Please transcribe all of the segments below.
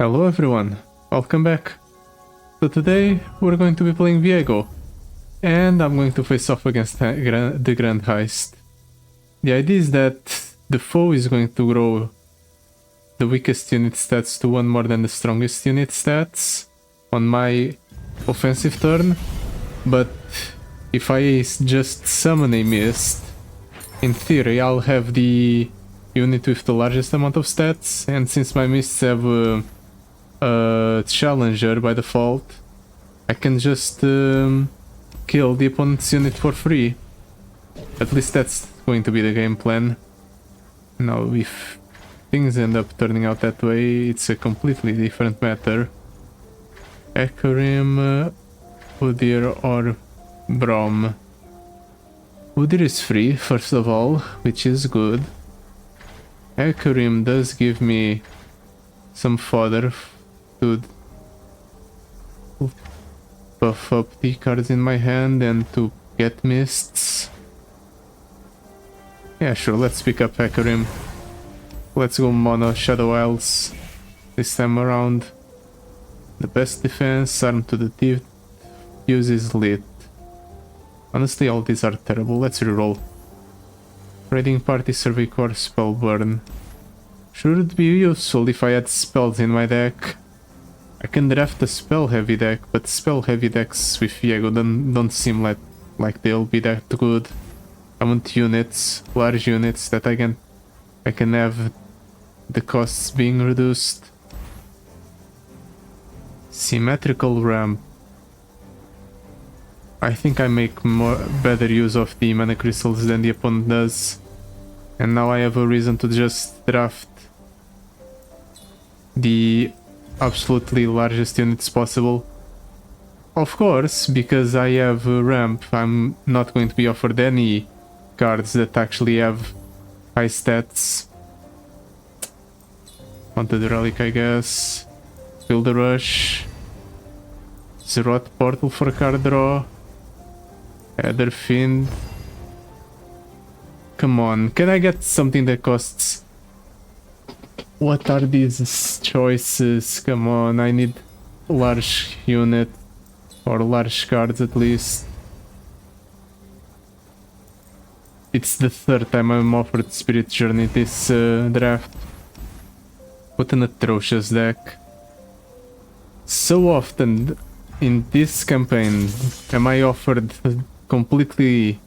Hello everyone, welcome back. So today we're going to be playing Viego, and I'm going to face off against the Grand Heist. The idea is that the foe is going to grow the weakest unit stats to 1 more than the strongest unit stats on my offensive turn, but if I just summon a mist, in theory I'll have the unit with the largest amount of stats, and since my mists have a challenger by default, I can just kill the opponent's unit for free. At least that's going to be the game plan. Now if things end up turning out that way, it's a completely different matter. Ekarim, Udyr or Brom. Udyr is free, first of all, which is good. Ekarim does give me some fodder to buff up the cards in my hand and to get mists. Yeah, sure, let's pick up Ekarim. Let's go mono Shadow Isles this time around. The best defense, arm to the teeth, uses lit. Honestly, all these are terrible. Let's reroll. Raiding Party, Survey Core, Spell Burn. Should be useful if I had spells in my deck. I can draft a spell heavy deck, but spell heavy decks with Viego don't seem like they'll be that good. I want units, large units that I can have the costs being reduced. Symmetrical ramp. I think I make better use of the mana crystals than the opponent does. And now I have a reason to just draft the absolutely largest units possible. Of course, because I have a ramp, I'm not going to be offered any cards that actually have high stats. Onto the relic, I guess. Build a rush. Zeroth Portal for card draw. Adder Fiend. Come on, can I get something that costs... What are these choices? Come on, I need large unit or large cards at least. It's the third time I'm offered Spirit Journey this draft. What an atrocious deck. So often in this campaign am I offered completely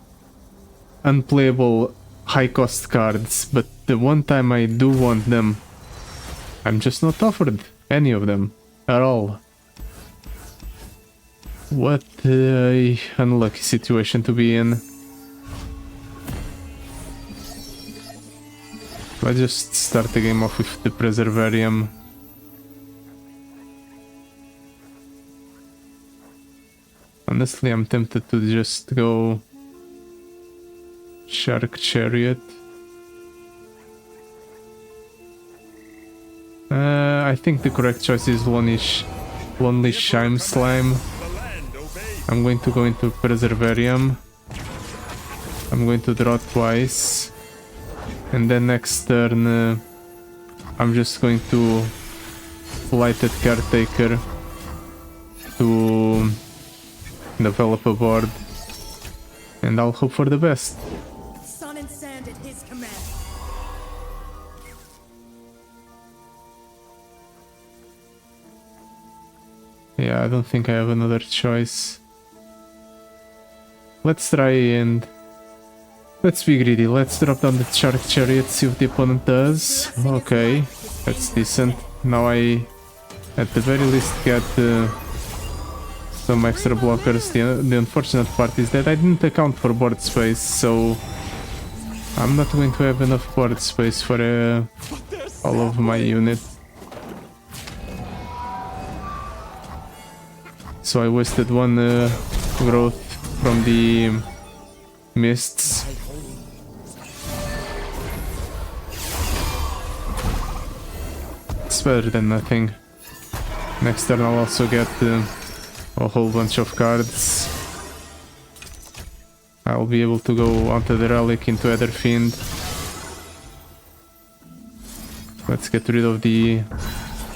unplayable high cost cards, but the one time I do want them, I'm just not offered any of them at all. What a unlucky situation to be in. Let's just start the game off with the Preservarium. Honestly, I'm tempted to just go Shark Chariot. I think the correct choice is Lonely Shime Slime. I'm going to go into Preservarium. I'm going to draw twice. And then next turn, I'm just going to Lighted Caretaker to develop a board. And I'll hope for the best. Sun and sand at his command. Yeah, I don't think I have another choice. Let's try and... Let's be greedy. Let's drop down the Shark Chariot, see what the opponent does. Okay, that's decent. Now I, at the very least, get some extra blockers. The unfortunate part is that I didn't account for board space, so I'm not going to have enough board space for all of my unit. So I wasted one growth from the mists. It's better than nothing. Next turn I'll also get a whole bunch of cards. I'll be able to go onto the relic into Adder Fiend. Let's get rid of the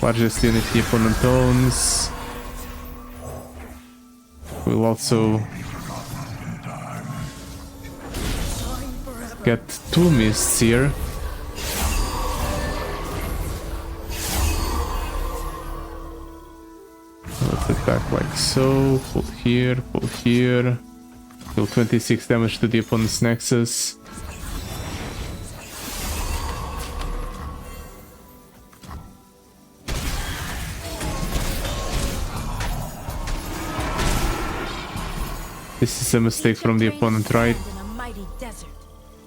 largest unit the opponent owns. We'll also get 2 mists here. Let's attack like so, pull here, deal 26 damage to the opponent's nexus. This is a mistake from the opponent, right?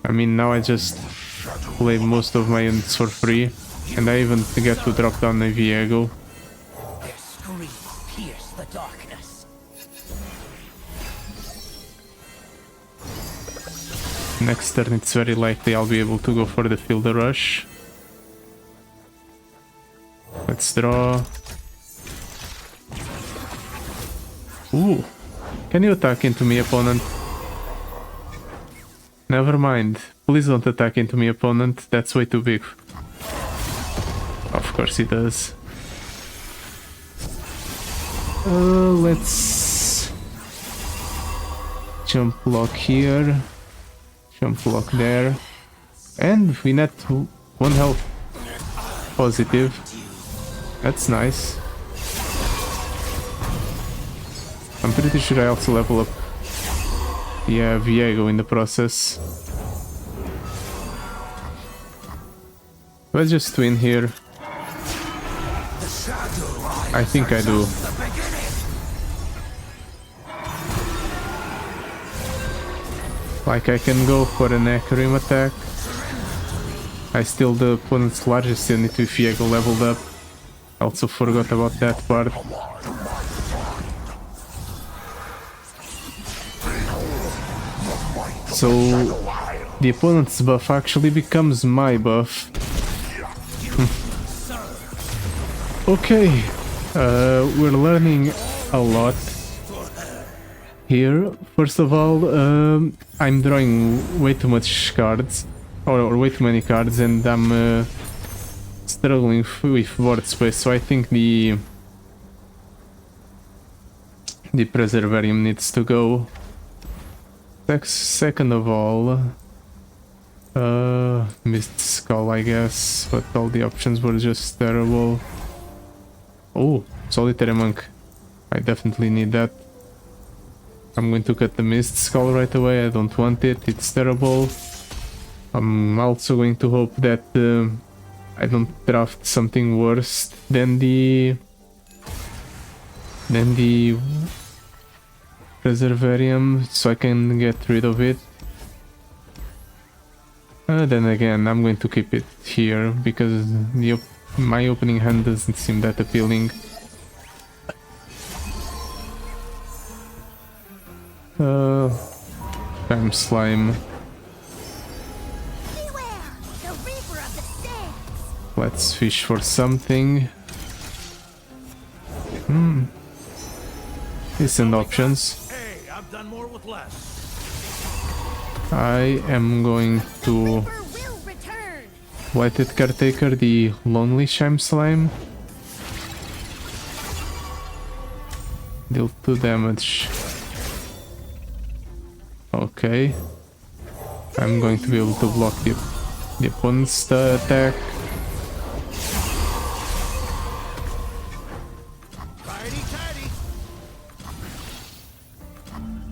I mean, now I just play most of my units for free, and I even get to drop down a Viego. Their screams pierce the darkness. Next turn it's very likely I'll be able to go for the field rush. Let's draw. Ooh! Can you attack into me, opponent? Never mind. Please don't attack into me, opponent. That's way too big. Of course he does. Let's jump block here. Jump block there. And we net 1 health. Positive. That's nice. I'm pretty sure I also level up, yeah, Viego in the process. Let's just win here. I think I do. Like, I can go for an Acherim attack. I steal the opponent's largest unit with Viego leveled up. I also forgot about that part. So the opponent's buff actually becomes my buff. Okay, we're learning a lot here. First of all, I'm drawing way too much cards, or way too many cards, and I'm struggling with board space, so I think the Preservarium needs to go. Second of all, Mist Skull, I guess, but all the options were just terrible. Oh, Solitary Monk. I definitely need that. I'm going to cut the Mist Skull right away. I don't want it. It's terrible. I'm also going to hope that I don't draft something worse than the Preservarium, so I can get rid of it. Then again, I'm going to keep it here because my opening hand doesn't seem that appealing. Time Slime. Let's fish for something. Decent options. Done more with less. I am going to Blighted Caretaker the Lonely Shime Slime. Deal 2 damage. Okay. I'm going to be able to block the opponent's attack.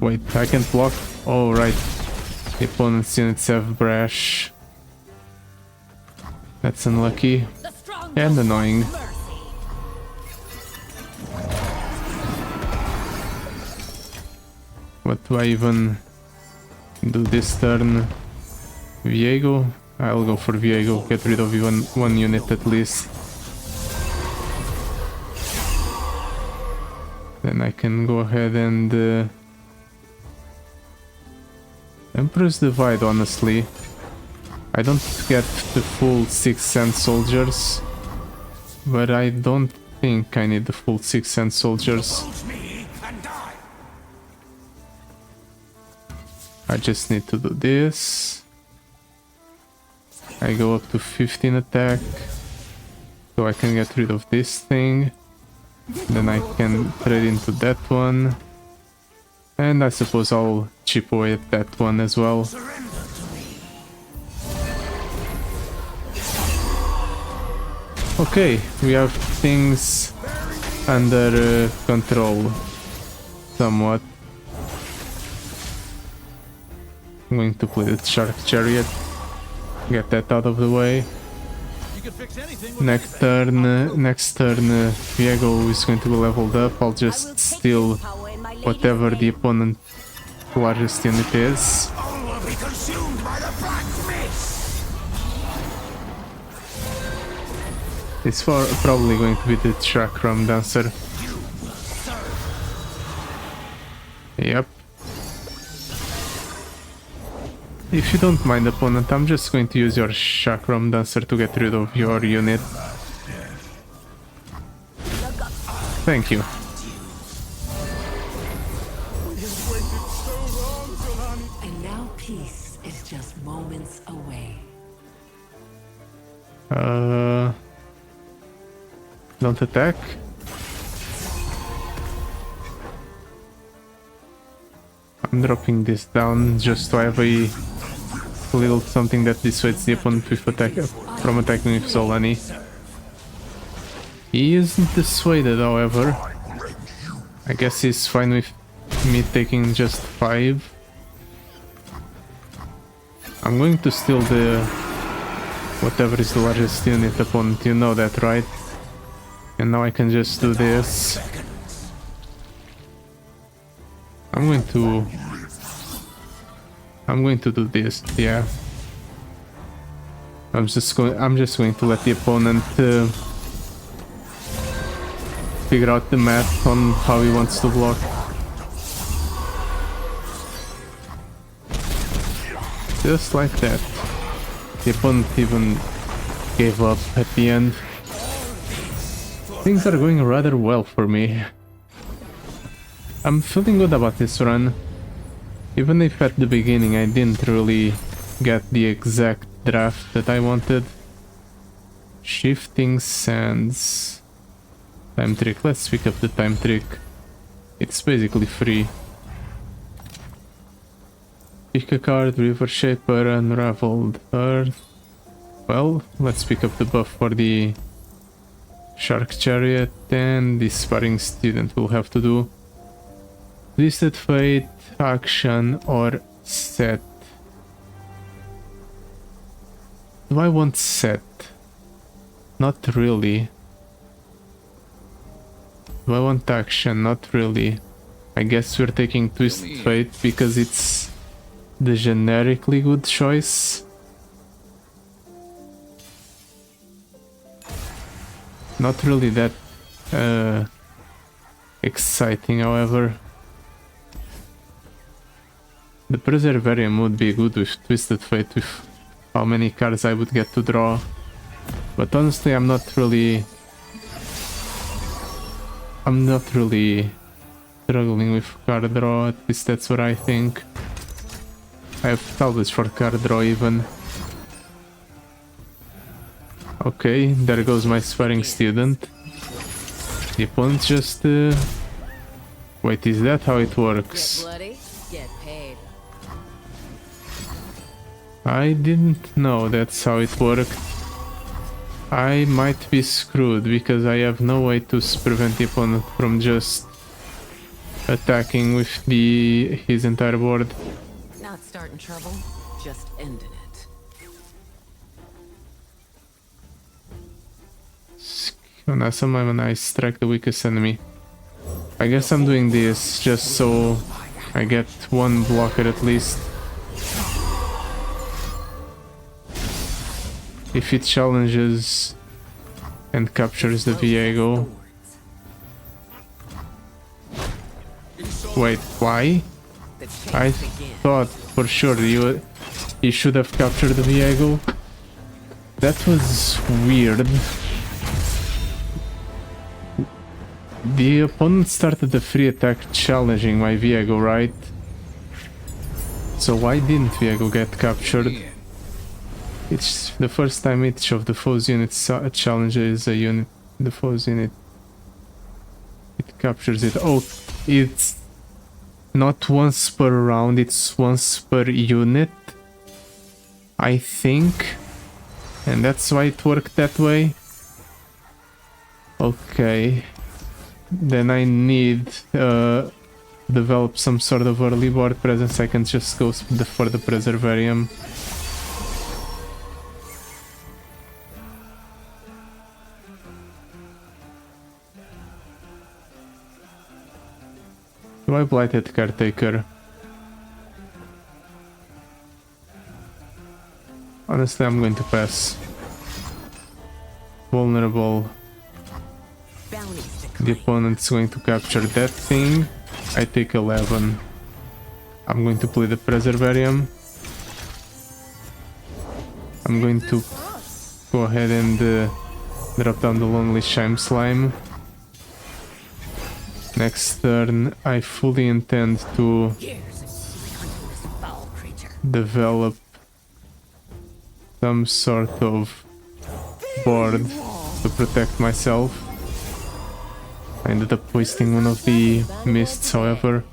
Wait, I can't block? Oh, right. The opponent's units have Brash. That's unlucky. And annoying. What do I even do this turn? Viego? I'll go for Viego. Get rid of one unit at least. Then I can go ahead and Emperor's Divide, honestly. I don't get the full 6 Sand Soldiers, but I don't think I need the full 6 Sand Soldiers. I just need to do this. I go up to 15 attack, So I can get rid of this thing. Then I can trade into that one. And I suppose I'll chip away at that one as well. Okay, we have things under control. Somewhat. I'm going to play the Shark Chariot. Get that out of the way. Next turn, Viego is going to be leveled up. I'll just steal whatever the opponent's largest unit is. It's probably going to be the Chakram Dancer. Yep. If you don't mind, opponent, I'm just going to use your Chakram Dancer to get rid of your unit. Thank you. And now peace is just moments away. Don't attack. I'm dropping this down just to have a little something that dissuades the opponent from attacking with Solani. He isn't dissuaded, however. I guess he's fine with me taking just 5. I'm going to steal the whatever is the largest unit opponent, you know that, right? And now I can just do this. I'm going to do this, yeah. I'm just going to let the opponent figure out the math on how he wants to block. Just like that. The opponent even gave up at the end. Things are going rather well for me. I'm feeling good about this run. Even if at the beginning I didn't really get the exact draft that I wanted. Shifting Sands. Time trick. Let's pick up the time trick. It's basically free. Pick a card, River Shaper, Unraveled Earth. Well, let's pick up the buff for the Shark Chariot, and the Sparring Student will have to do. Twisted Fate, Action, or Set. Do I want Set? Not really. Do I want Action? Not really. I guess we're taking Twisted Fate because it's the generically good choice. Not really that exciting, however. The Preservarium would be good with Twisted Fate, with how many cards I would get to draw. But honestly, I'm not really struggling with card draw, at least that's what I think. I have salvage for card draw even. Okay, there goes my Sparring Student. The opponent just... Wait, is that how it works? Get bloody, get paid. I didn't know that's how it worked. I might be screwed because I have no way to prevent the opponent from just attacking with his entire board. Not starting trouble, just ending it. When I strike the weakest enemy. I guess I'm doing this just so I get one blocker at least. If it challenges and captures the Viego. Wait, why? I thought for sure he should have captured the Viego. That was weird. The opponent started the free attack challenging my Viego, right? So why didn't Viego get captured? It's the first time each of the foe's units challenges a unit. The foe's unit. It captures it. Oh, it's not once per round, it's once per unit, I think. And that's why it worked that way. Okay. Then I need develop some sort of early board presence. I can just go for the Preservarium. Do I Blighted Caretaker? Honestly, I'm going to pass. Vulnerable. The opponent's going to capture that thing. I take 11. I'm going to play the Preservarium. I'm going to go ahead and drop down the Lonely Shime Slime. Next turn, I fully intend to develop some sort of board to protect myself. I ended up wasting one of the mists, however.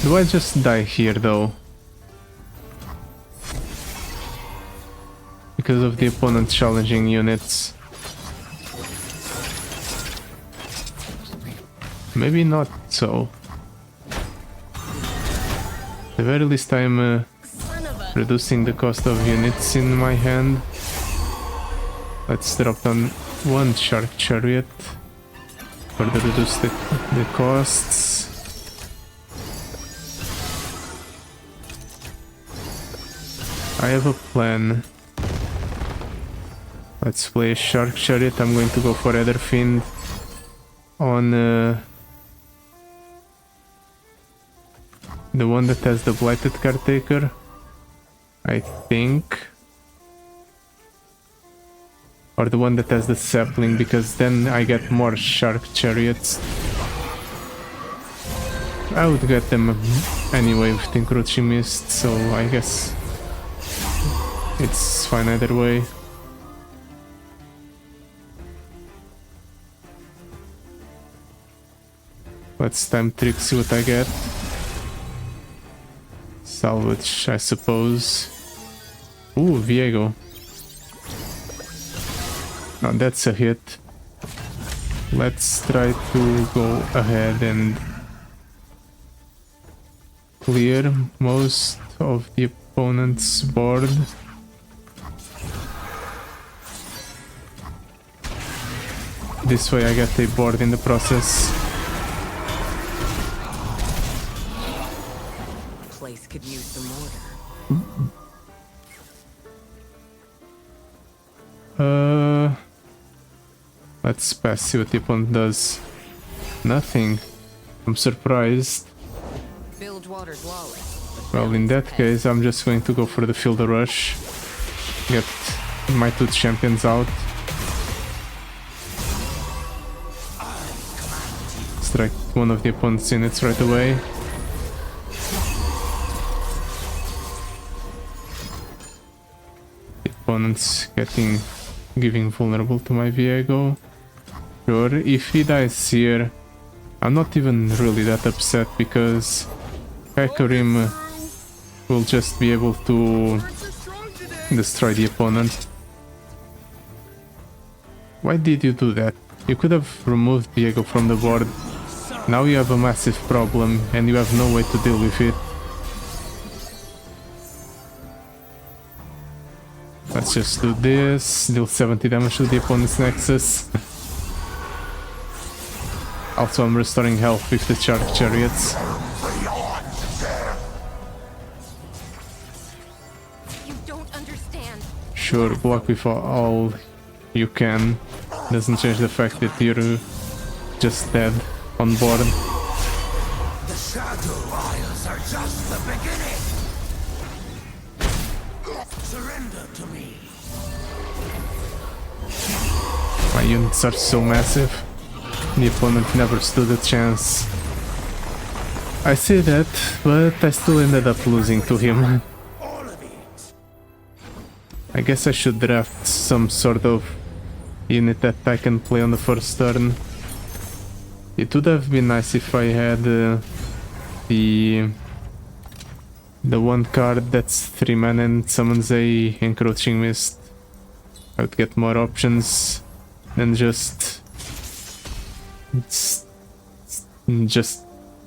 Do I just die here though? Because of the opponent challenging units. Maybe not so. At the very least I'm reducing the cost of units in my hand. Let's drop down one Shark Chariot. Further reduce the costs. I have a plan. Let's play a Shark Chariot. I'm going to go for Etherfiend on the one that has the Blighted Caretaker, I think. Or the one that has the Sapling, because then I get more Shark Chariots. I would get them anyway with the Encroaching Mist, so I guess it's fine either way. Let's time trick, see what I get. Salvage, I suppose. Ooh, Viego. Now that's a hit. Let's try to go ahead and clear most of the opponent's board. This way I get a board in the process. Place could use some order. Let's pass, see what the opponent does. Nothing. I'm surprised. Bilgewater's lawless. Well, in that case, I'm just going to go for the Field Rush. Get my two champions out. Strike one of the opponent's units right away. The opponent's giving vulnerable to my Viego. Sure, if he dies here, I'm not even really that upset because Hecarim will just be able to destroy the opponent. Why did you do that? You could have removed Viego from the board. Now you have a massive problem and you have no way to deal with it. Let's just do this, deal 70 damage to the opponent's Nexus. Also, I'm restoring health with the Shark Chariots. You don't understand. Sure, block with all you can. Doesn't change the fact that you're just dead on board. The Shadow Isles are just the beginning. Surrender to me. My units are so massive. The opponent never stood a chance. I say that, but I still ended up losing to him. All I guess I should draft some sort of unit that I can play on the first turn. It would have been nice if I had the one card that's 3 mana and summons a encroaching mist. I would get more options than just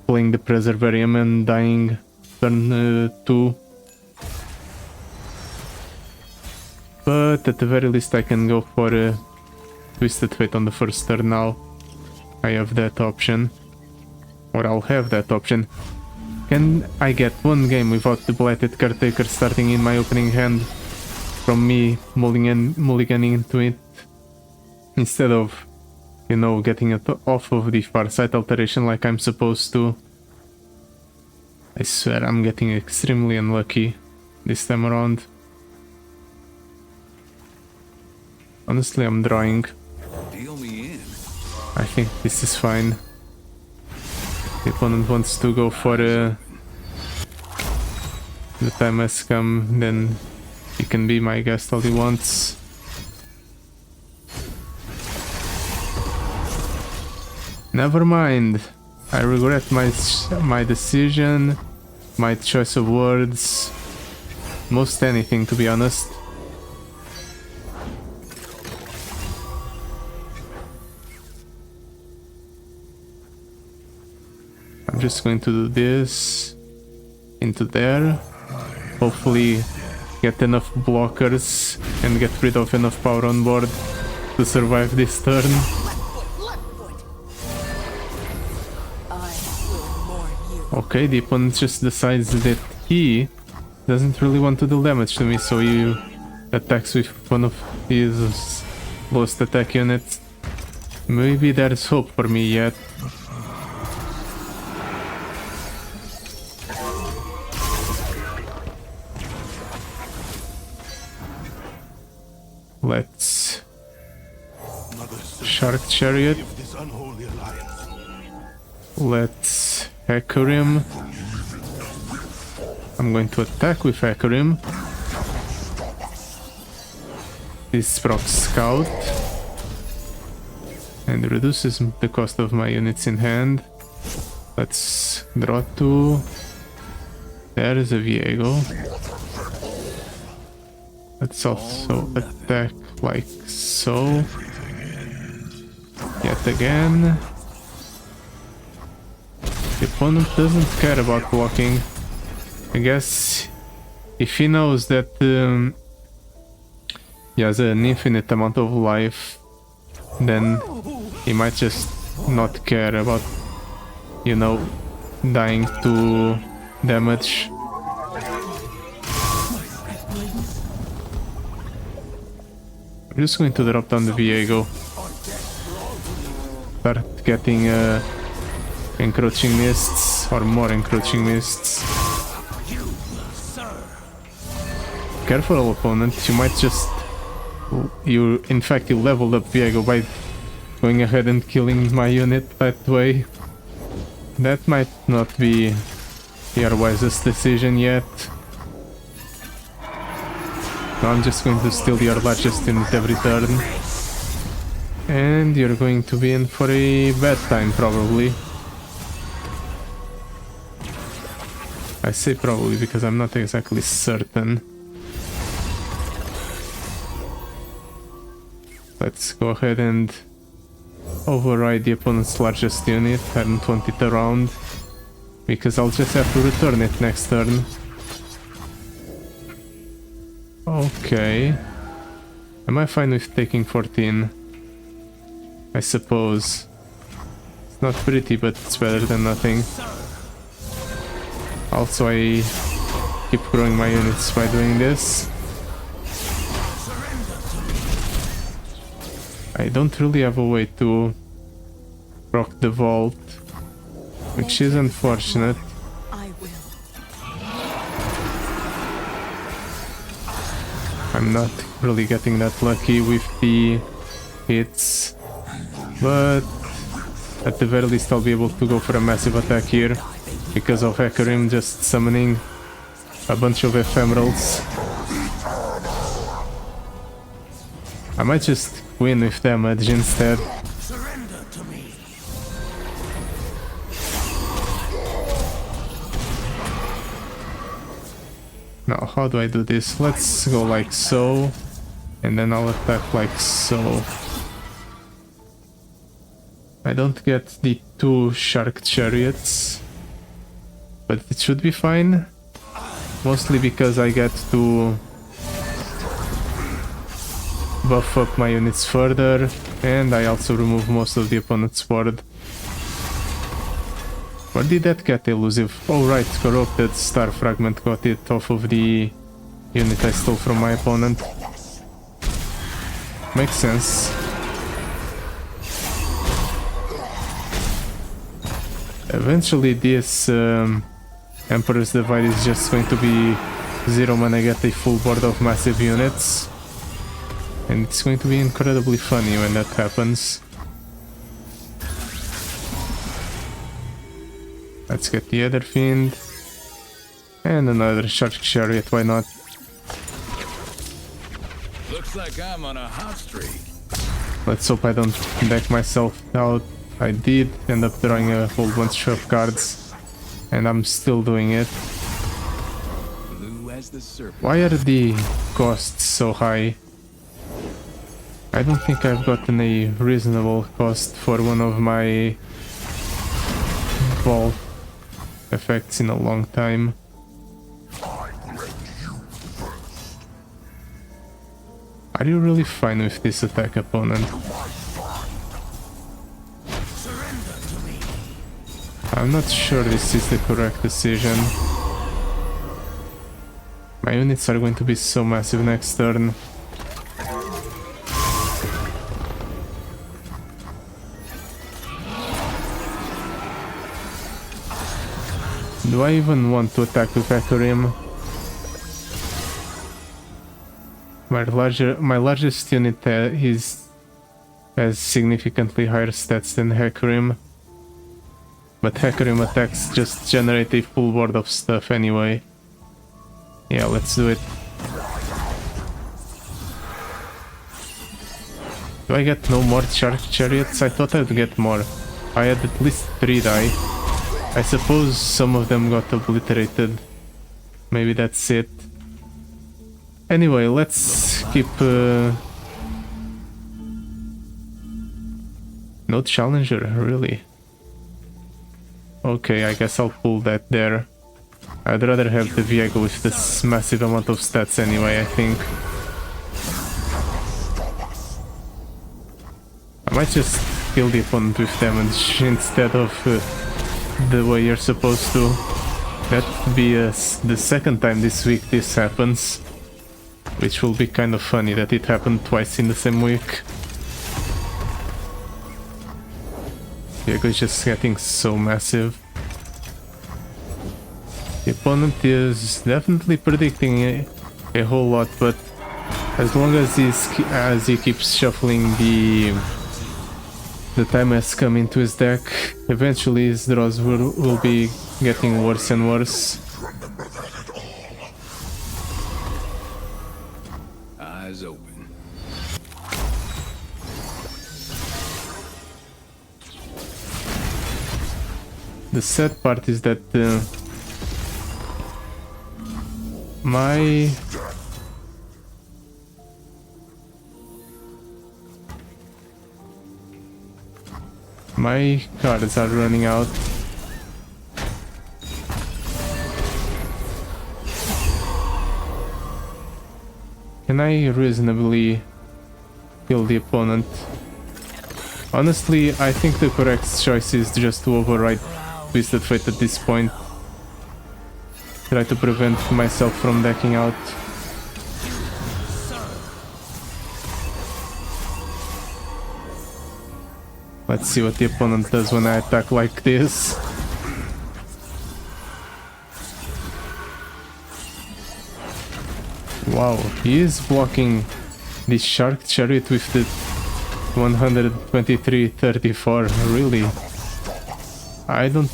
playing the Preservarium and dying turn 2. But at the very least I can go for Twisted Fate on the first turn now. I have that option. Or I'll have that option. Can I get one game without the Blighted Caretaker starting in my opening hand from me mulliganing into it? Instead of, you know, getting it off of the Farsight Alteration like I'm supposed to. I swear I'm getting extremely unlucky this time around. Honestly, I'm drawing. Deal me in. I think this is fine. The opponent wants to go for the time has come, then he can be my guest all he wants. Never mind. I regret my decision, my choice of words, most anything, to be honest. I'm just going to do this into there. Hopefully get enough blockers and get rid of enough power on board to survive this turn. Okay, the opponent just decides that he doesn't really want to do damage to me, so he attacks with one of his lowest attack units. Maybe there's hope for me yet. Let's Shark Chariot. Let's Hecarim. I'm going to attack with Hecarim. This procs Scout and reduces the cost of my units in hand. Let's draw 2. There is a Viego. Let's also attack like so. Yet again. The opponent doesn't care about blocking. I guess if he knows that he has an infinite amount of life, then he might just not care about, you know, dying to damage. I'm just going to drop down the Viego. Start getting encroaching mists, or more encroaching mists. Careful, opponent, you might just... in fact, you leveled up Viego by going ahead and killing my unit that way. That might not be your wisest decision yet. Now I'm just going to steal your largest unit every turn. And you're going to be in for a bad time, probably. I say probably because I'm not exactly certain. Let's go ahead and override the opponent's largest unit. I don't want it around, because I'll just have to return it next turn. Okay. Am I fine with taking 14? I suppose. It's not pretty, but it's better than nothing. Also, I keep growing my units by doing this. I don't really have a way to rock the vault, which is unfortunate. I'm not really getting that lucky with the hits, but at the very least I'll be able to go for a massive attack here because of Hecarim just summoning a bunch of ephemerals. I might just win with damage instead. Surrender to me. Now, how do I do this? Let's go like so, and then I'll attack like so. I don't get the 2 shark chariots, but it should be fine. Mostly because I get to buff up my units further, and I also remove most of the opponent's board. Where did that get elusive? Oh right, corrupted star fragment got it off of the unit I stole from my opponent. Makes sense. Eventually this Emperor's Divide is just going to be 0 mana, get a full board of massive units. And it's going to be incredibly funny when that happens. Let's get the other fiend. And another shark chariot, why not? Looks like I'm on a hot streak. Let's hope I don't deck myself out. I did end up drawing a whole bunch of cards. And I'm still doing it. Blue as the serpent. Why are the costs so high? I don't think I've gotten a reasonable cost for one of my vault effects in a long time. Are you really fine with this attack, opponent? I'm not sure this is the correct decision. My units are going to be so massive next turn. Do I even want to attack with Hecarim? My largest unit has significantly higher stats than Hecarim. But Hecarim attacks just generate a full board of stuff anyway. Yeah, let's do it. Do I get no more shark chariots? I thought I'd get more. I had at least 3 die. I suppose some of them got obliterated. Maybe that's it. Anyway, let's keep... No challenger, really? Okay, I guess I'll pull that there. I'd rather have the Viego with this massive amount of stats anyway, I think. I might just kill the opponent with damage instead of the way you're supposed to. That would be the second time this week this happens. Which will be kind of funny that it happened twice in the same week. Viego is just getting so massive. The opponent is definitely predicting a whole lot, but as long as he keeps shuffling the time has come into his deck, eventually his draws will be getting worse and worse. Eyes open. The sad part is that my cards are running out. Can I reasonably kill the opponent? Honestly, I think the correct choice is just to override Twisted Fate at this point. Try to prevent myself from decking out. Let's see what the opponent does when I attack like this. Wow, he is blocking the Shark Chariot with the 123-34, really? I don't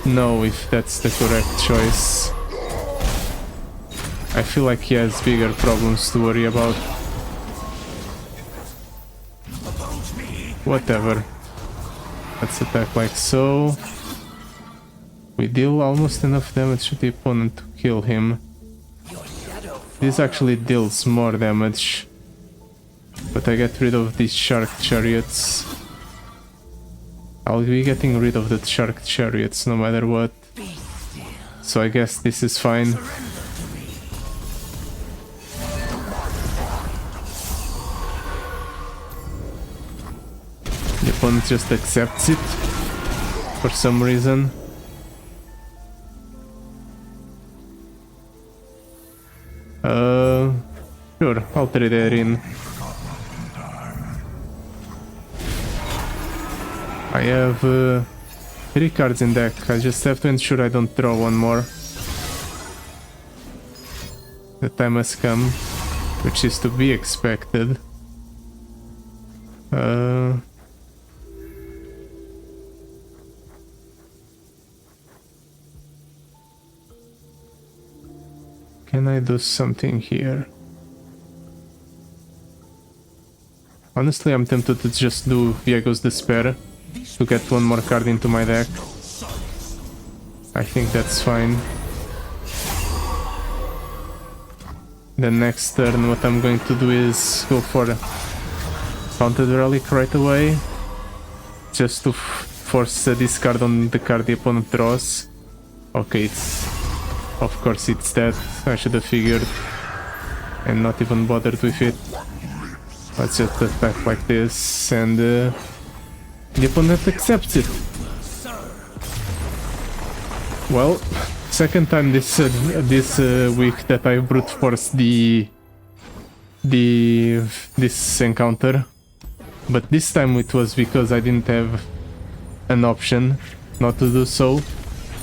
know if that's the correct choice. I feel like he has bigger problems to worry about. Whatever. Let's attack like so. We deal almost enough damage to the opponent to kill him. This actually deals more damage. But I get rid of these shark chariots. I'll be getting rid of the shark chariots no matter what. So I guess this is fine. The opponent just accepts it for some reason. Sure, I'll trade that in. I have 3 cards in deck. I just have to ensure I don't draw one more. The time has come, which is to be expected. Can I do something here? Honestly, I'm tempted to just do Viego's Despair to get one more card into my deck. I think that's fine. The next turn, what I'm going to do is go for Haunted Relic right away, just to force a discard on the card the opponent draws. Okay, of course it's that. I should have figured and not even bothered with it. Let's just attack like this, and the opponent accepts it. Well, second time this week that I brute forced this encounter, but this time it was because I didn't have an option not to do so.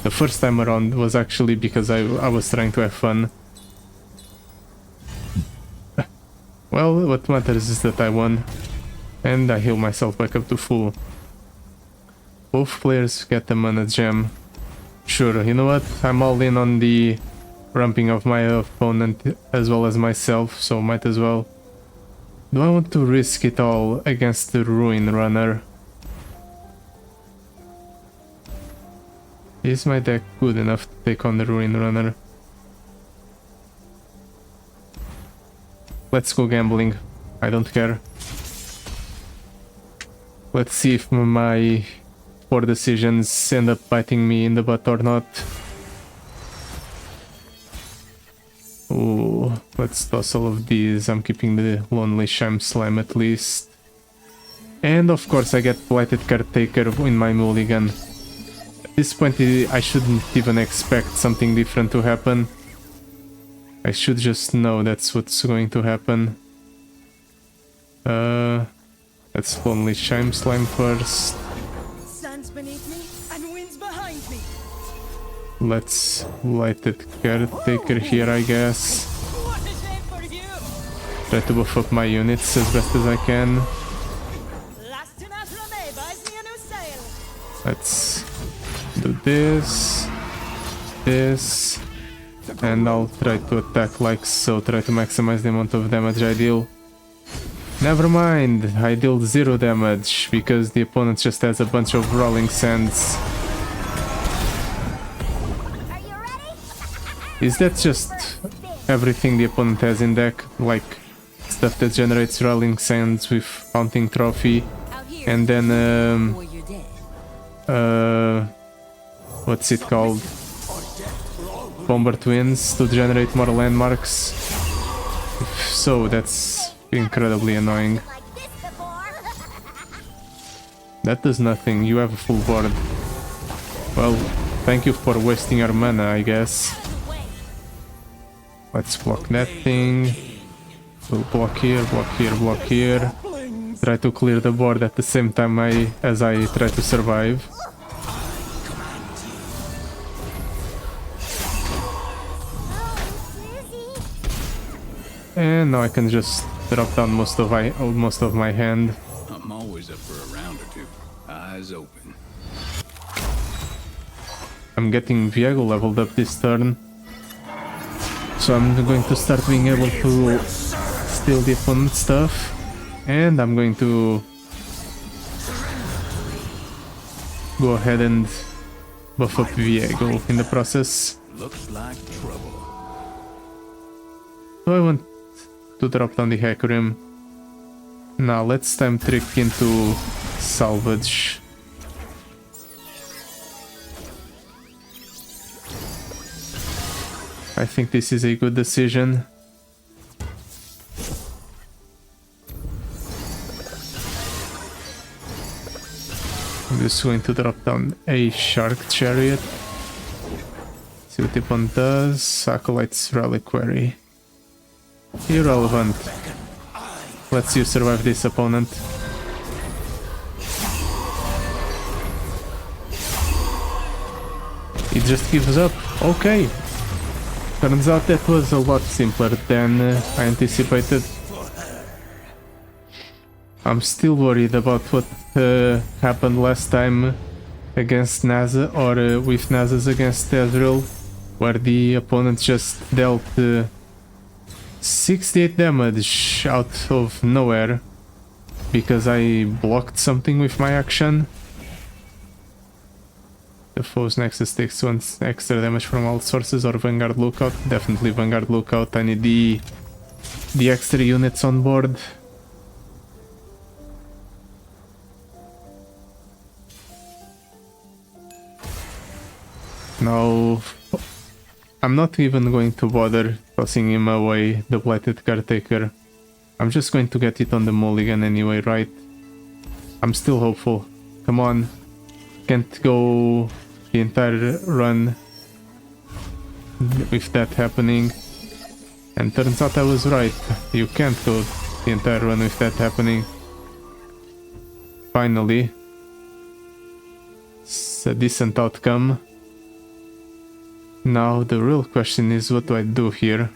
The first time around was actually because I was trying to have fun. Well, what matters is that I won, and I heal myself back up to full. Both players get a mana gem. Sure, you know what? I'm all in on the ramping of my opponent as well as myself, so might as well. Do I want to risk it all against the Ruin Runner? Is my deck good enough to take on the Ruin Runner? Let's go gambling. I don't care. Let's see if my poor decisions end up biting me in the butt or not. Ooh, let's toss all of these. I'm keeping the Lonely Shime Slam at least. And of course I get Blighted Caretaker in my mulligan. At this point I shouldn't even expect something different to happen. I should just know that's what's going to happen. Let's Lonely Shime Slime first. Sun's beneath me and wind's behind me. Let's Blighted Caretaker here, I guess. What a shame for you! Try to buff up my units as best as I can. Last to not Rame buys me a new sail. Let's do this, this, and I'll try to attack like so, try to maximize the amount of damage I deal. Never mind, I deal 0 damage because the opponent just has a bunch of Rolling Sands. Are you ready? Is that just everything the opponent has in deck? Like stuff that generates Rolling Sands with Haunting Trophy, and then what's it called? Bomber Twins to generate more landmarks. If so, that's incredibly annoying. That does nothing, you have a full board. Well, thank you for wasting your mana, I guess. Let's block that thing. We'll block here, block here, block here. Try to clear the board at the same time as I try to survive. And now I can just drop down most of my hand. I'm always up for a round or two. Eyes open. I'm getting Viego leveled up this turn, so I'm going to start being able to steal the opponent's stuff, and I'm going to go ahead and buff up Viego in the process. Looks like trouble. So I want to drop down the Hecarim. Now let's time trick into salvage. I think this is a good decision. I'm just going to drop down a Shark Chariot. See what the opponent does. Acolyte's Reliquary. Irrelevant. Let's you survive this opponent. He just gives up. Okay. Turns out that was a lot simpler than I anticipated. I'm still worried about what happened last time against Naza, or with Naza's against Ezreal, where the opponent just dealt 68 damage out of nowhere because I blocked something with my action. The foe's Nexus takes 1 extra damage from all sources, or Vanguard Lookout. Definitely Vanguard Lookout. I need the extra units on board. Now, I'm not even going to bother tossing him away, the Blighted Caretaker. I'm just going to get it on the mulligan anyway, right? I'm still hopeful. Come on. Can't go the entire run with that happening. And turns out I was right. You can't go the entire run with that happening. Finally. It's a decent outcome. Now the real question is, what do I do here?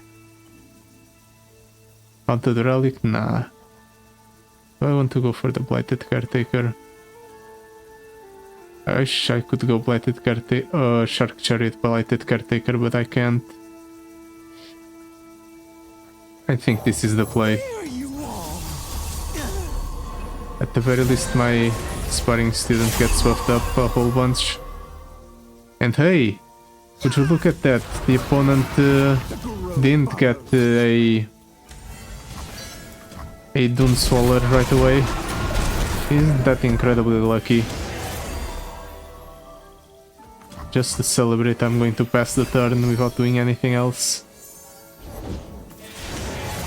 Onto the relic? Nah. Do I want to go for the Blighted Caretaker? I wish I could go Blighted Caretaker, Shark Chariot, Blighted Caretaker, but I can't. I think this is the play. At the very least my sparring student gets buffed up a whole bunch. And hey! Would you look at that? The opponent didn't get a Dune Swaller right away. Isn't that incredibly lucky? Just to celebrate, I'm going to pass the turn without doing anything else.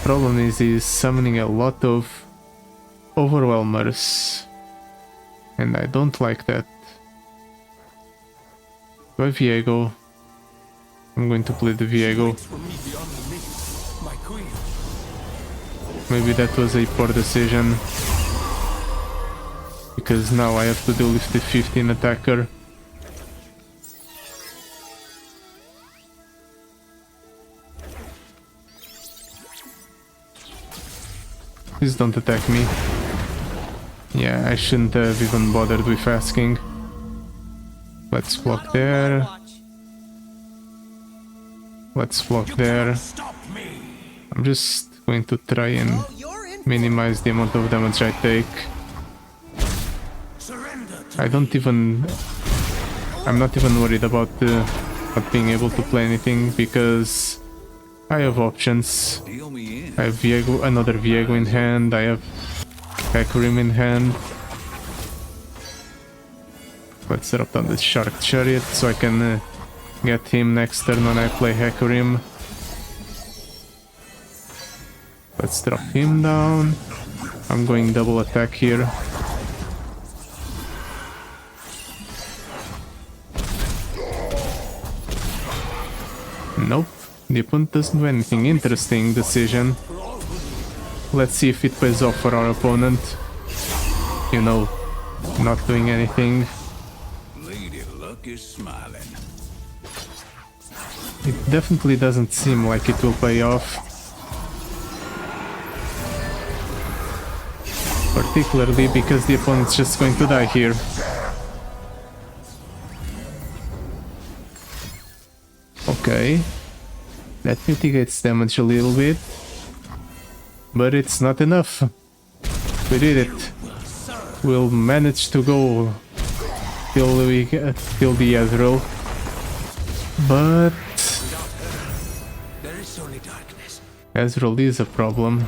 Problem is, he's summoning a lot of Overwhelmers. And I don't like that. By Viego. I'm going to play the Viego. Maybe that was a poor decision. Because now I have to deal with the 15 attacker. Please don't attack me. Yeah, I shouldn't have even bothered with asking. Let's block there. Let's block there. I'm just going to try and minimize the amount of damage I take. I'm not even worried about not being able to play anything because I have options. I have Viego, another Viego in hand, I have Hecarim in hand. Let's drop down the Shark Chariot so I can get him next turn when I play Hecarim. Let's drop him down. I'm going double attack here. Nope, the opponent doesn't do anything. Interesting decision. Let's see if it pays off for our opponent. You know, not doing anything. Lady Luck is smiling. It definitely doesn't seem like it will pay off. Particularly because the opponent's just going to die here. Okay. That mitigates damage a little bit. But it's not enough. We did it. We'll manage to go till till the Ezreal. But There is only darkness. Ezreal is a problem.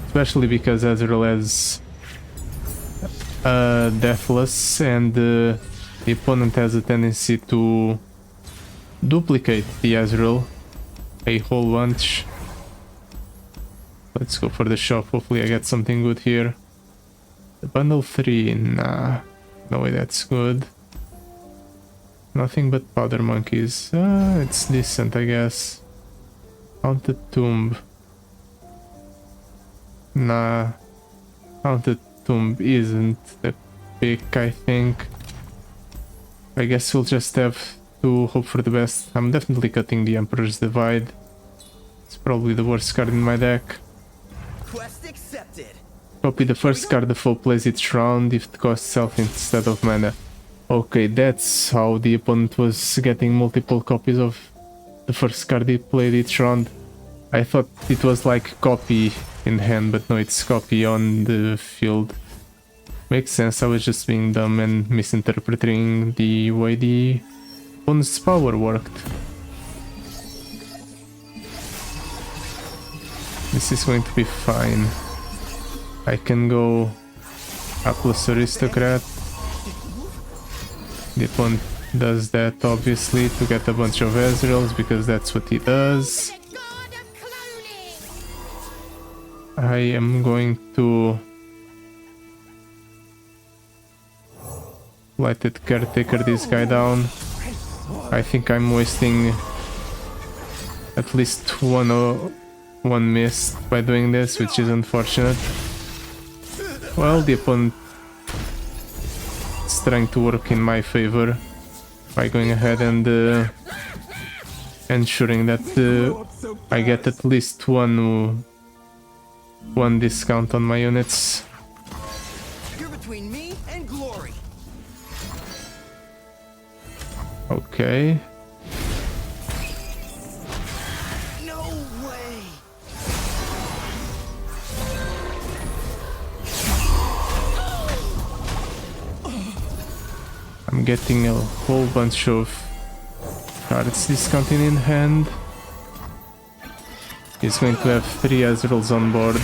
Especially because Ezreal has Deathless and the opponent has a tendency to duplicate the Ezreal a whole bunch. Let's go for the shop, hopefully I get something good here. The bundle 3, nah, no way that's good. Nothing but powder monkeys. It's decent, I guess. Haunted tomb. Nah, Haunted tomb isn't the pick, I think. I guess we'll just have to hope for the best. I'm definitely cutting the Emperor's Divide. It's probably the worst card in my deck. Quest accepted. Copy the first card the foe plays each round if it costs health instead of mana. Okay, that's how the opponent was getting multiple copies of the first card he played each round. I thought it was like copy in hand, but no, it's copy on the field. Makes sense, I was just being dumb and misinterpreting the way the opponent's power worked. This is going to be fine. I can go Atlas Aristocrat. The opponent does that obviously to get a bunch of Ezreals because that's what he does. I am going to Lighted Caretaker this guy down. I think I'm wasting at least one mist by doing this, which is unfortunate. Well, the opponent is trying to work in my favor by going ahead and ensuring that I get at least one discount on my units. You're between me and glory. Okay. No way. I'm getting a whole bunch of cards discounting in hand. He's going to have 3 Ezreals on board.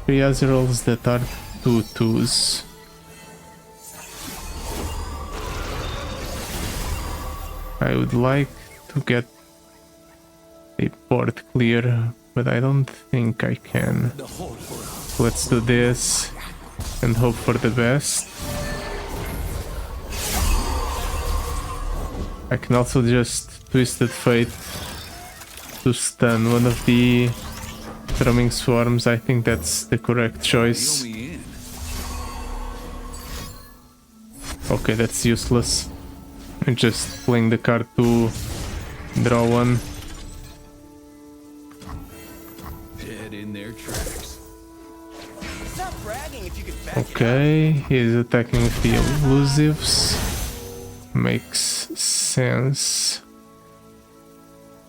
3 Ezreals that are 2/2s. I would like to get a board clear, but I don't think I can. Let's do this and hope for the best. I can also just Twisted Fate to stun one of the Thrumming Swarms. I think that's the correct choice. Reel me in. Okay, that's useless. I'm just playing the card to draw one. Dead in their tracks. Stop bragging if you could back it Okay, he's attacking with the elusives. Makes sense.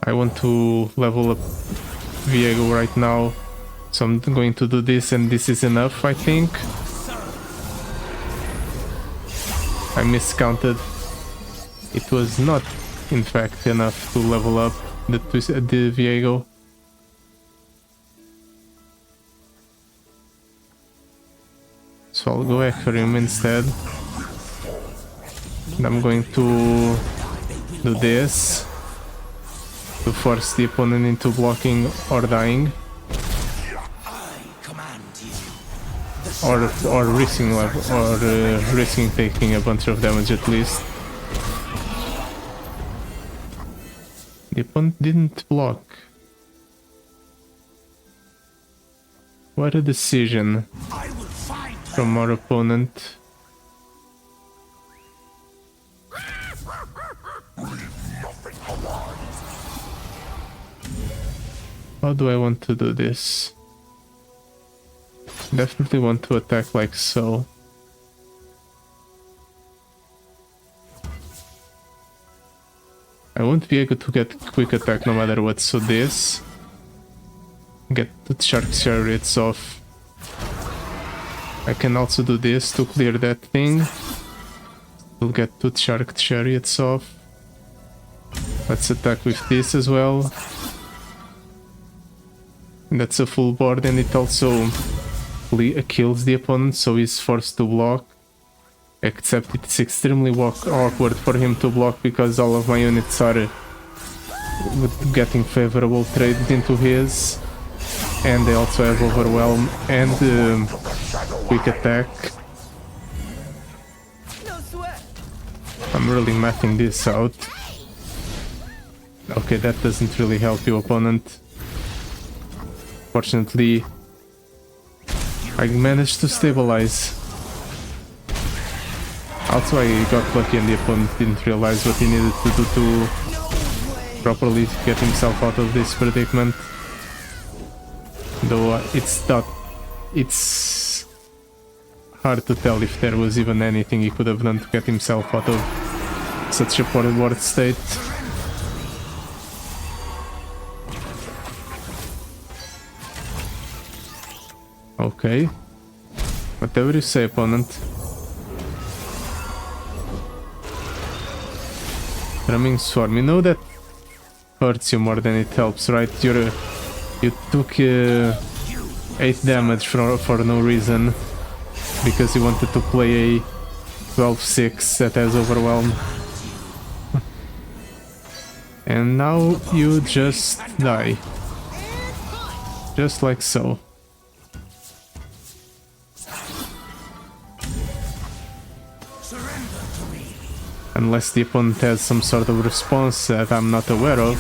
I want to level up Viego right now, so I'm going to do this, and this is enough, I think. I miscounted. It was not, in fact, enough to level up the Viego. So I'll go after him instead. And I'm going to do this to force the opponent into blocking or dying, or risking risking taking a bunch of damage at least. The opponent didn't block. What a decision from our opponent. How do I want to do this? Definitely want to attack like so. I want Viego to get quick attack no matter what, so this. Get the Shark Chariots off. I can also do this to clear that thing. We'll get 2 Shark Chariots off. Let's attack with this as well. That's a full board, and it also kills the opponent, so he's forced to block. Except it's extremely awkward for him to block because all of my units are getting favorable trades into his. And they also have Overwhelm and Quick Attack. No sweat. I'm really mapping this out. Okay, that doesn't really help you, opponent. Fortunately, I managed to stabilize. Also, I got lucky and the opponent didn't realize what he needed to do to properly get himself out of this predicament. Though it's hard to tell if there was even anything he could have done to get himself out of such a poor board state. Okay. Whatever you say, opponent. Drumming Swarm. You know that hurts you more than it helps, right? You took 8 damage for no reason because you wanted to play a 12-6 that has Overwhelm. And now you just die. Just like so. Unless the opponent has some sort of response that I'm not aware of.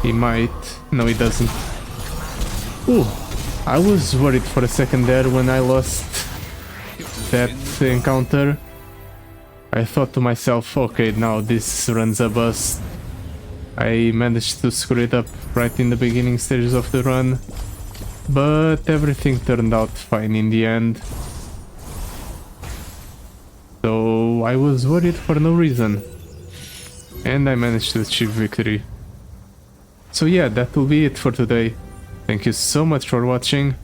He might. No, he doesn't. Ooh, I was worried for a second there when I lost that encounter. I thought to myself, okay, now this runs a bust. I managed to screw it up right in the beginning stages of the run. But everything turned out fine in the end. So I was worried for no reason. And I managed to achieve victory. So yeah, that will be it for today. Thank you so much for watching.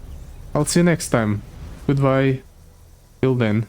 I'll see you next time. Goodbye. Till then.